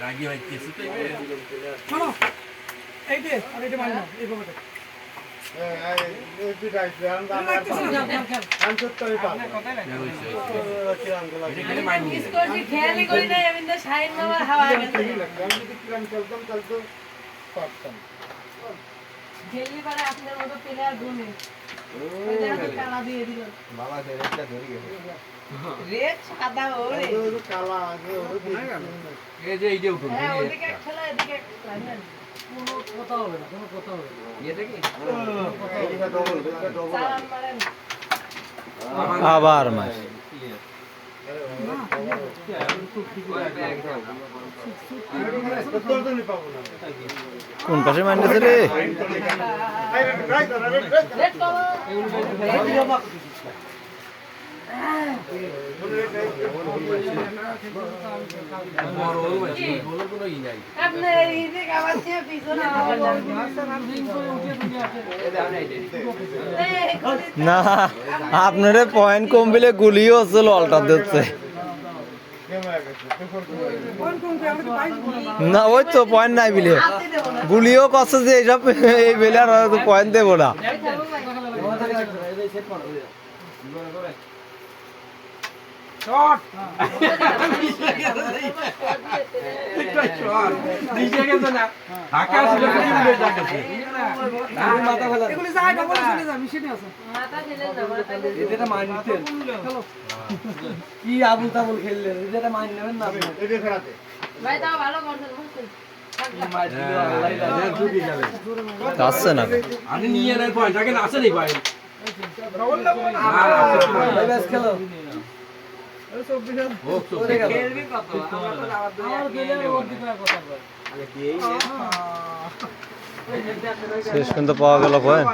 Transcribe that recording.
রাগি হইতেছে তো আবার মাছ কোন পাশে মারতেছে রে? না আপনার পয়েন্ট কম বিলে গুলিও হচ্ছে ললটা দিচ্ছে না, ওই তো পয়েন্ট নাই বিলে গুলিও করছে যে এইসব এই বেলে আর পয়েন্ট দেবো না। কি আবুল তাবুল খেললেন, এটা মাইন নেবেন না আসছে না আমি নিয়ে নেই পয়েন্ট আগে আসে নেই ভাই খেলো শেষ কিন্তু পাওয়া গেল পয়েন্ট।